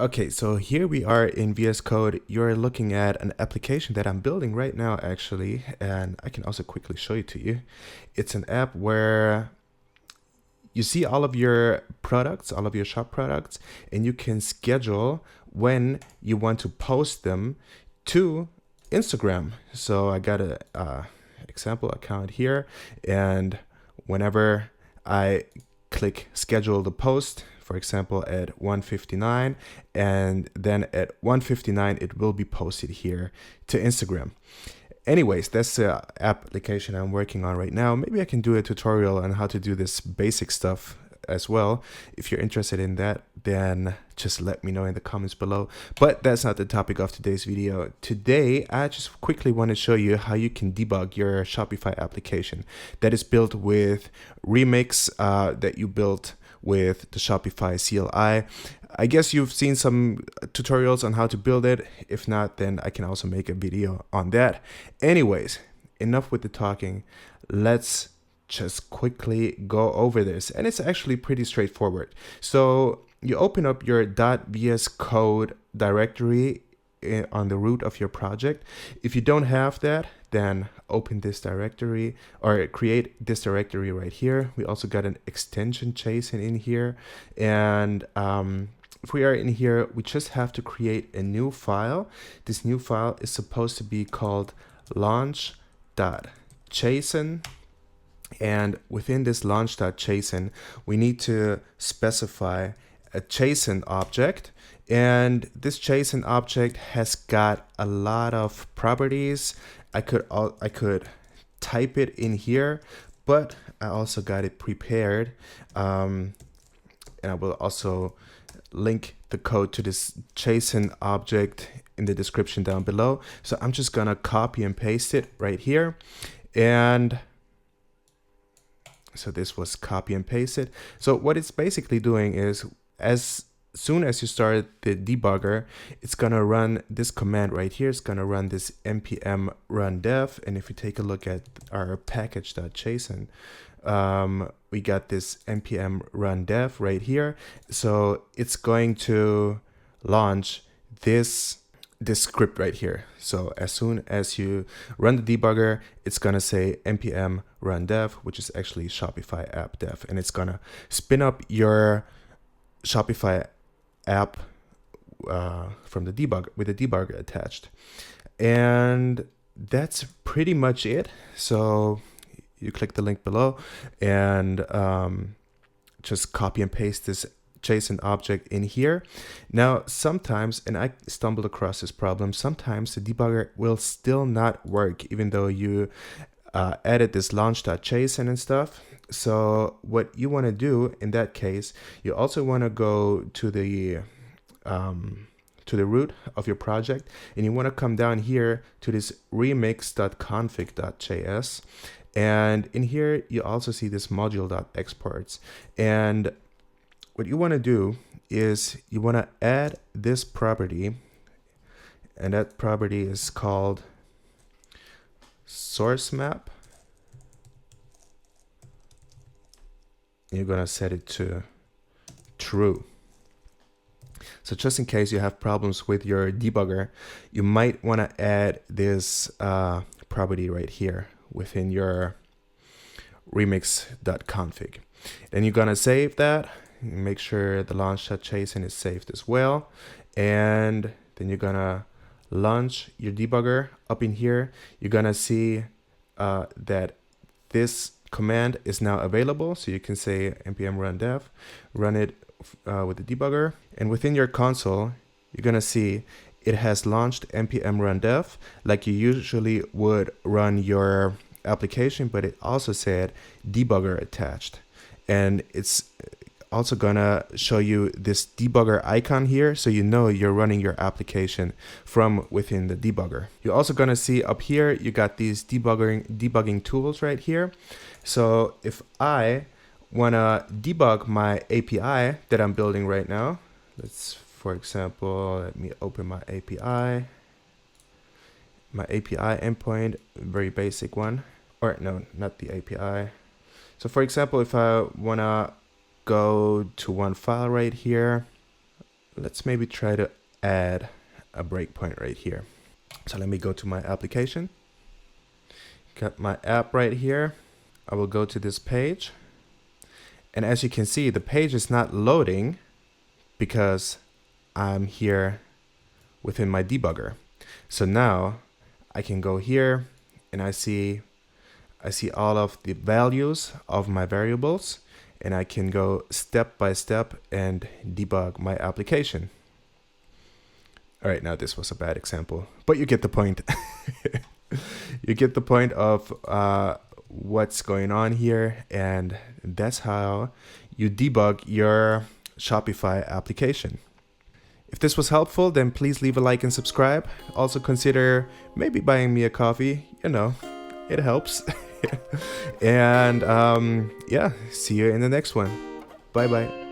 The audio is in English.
Okay, so here we are in VS Code. You're looking at an application that I'm building right now, actually, and I can also quickly show it to you. It's an app where you see all of your products, all of your shop products, and you can schedule when you want to post them to Instagram. So I got a example account here, and whenever I click schedule the post, for example, at 1:59, and then at 1:59 it will be posted here to Instagram. Anyways, that's the application I'm working on right now. Maybe I can do a tutorial on how to do this basic stuff as well. If you're interested in that, then just let me know in the comments below. But that's not the topic of today's video. Today, I just quickly want to show you how you can debug your Shopify application that is built with Remix, that you built with the Shopify CLI. I guess you've seen some tutorials on how to build it. If not, then I can also make a video on that. Anyways, enough with the talking. Let's just quickly go over this. And it's actually pretty straightforward. So you open up your .vs code directory on the root of your project. If you don't have that, then open this directory or create this directory right here. We also got an extension JSON in here. And if we are in here, we just have to create a new file. This new file is supposed to be called launch.json. And within this launch.json, we need to specify a JSON object. And this JSON object has got a lot of properties. I could type it in here, but I also got it prepared. And I will also link the code to this JSON object in the description down below. So I'm just gonna copy and paste it right here. And so this was copy and pasted. So what it's basically doing is, as soon as you start the debugger, it's gonna run this command right here. It's gonna run this npm run dev. And if you take a look at our package.json, we got this npm run dev right here. So it's going to launch this script right here. So as soon as you run the debugger, it's gonna say npm run dev, which is actually Shopify app dev, and it's gonna spin up your Shopify app from the debug with the debugger attached. And that's pretty much it. So you click the link below and just copy and paste this JSON object in here. Now, sometimes, and I stumbled across this problem, sometimes the debugger will still not work, even though you added this launch.json and stuff. So what you want to do in that case, you also want to go to the root of your project, and you want to come down here to this remix.config.js. And in here, you also see this module.exports. And what you want to do is you want to add this property, and that property is called source map. You're going to set it to true. So just in case you have problems with your debugger, you might want to add this property right here within your remix.config. Then you're going to save that. Make sure the launch.json is saved as well. And then you're going to launch your debugger. Up in here, you're going to see that this command is now available. So you can say npm run dev, run it with the debugger. And within your console, you're going to see it has launched npm run dev like you usually would run your application, but it also said debugger attached. And it's also gonna show you this debugger icon here, so you know you're running your application from within the debugger. You're also gonna see up here, you got these debugging tools right here. So if I wanna debug my API that I'm building right now, let's, for example, let me open my API endpoint, very basic one, or no, not the API. So for example, if I wanna go to one file right here, let's maybe try to add a breakpoint right here. So let me go to my application. Got my app right here. I will go to this page. And as you can see, the page is not loading because I'm here within my debugger. So now I can go here and I see all of the values of my variables, and I can go step by step and debug my application. All right, now this was a bad example, but you get the point. You get the point of what's going on here, and that's how you debug your Shopify application. If this was helpful, then please leave a like and subscribe. Also consider maybe buying me a coffee, it helps. And yeah, see you in the next one. Bye bye.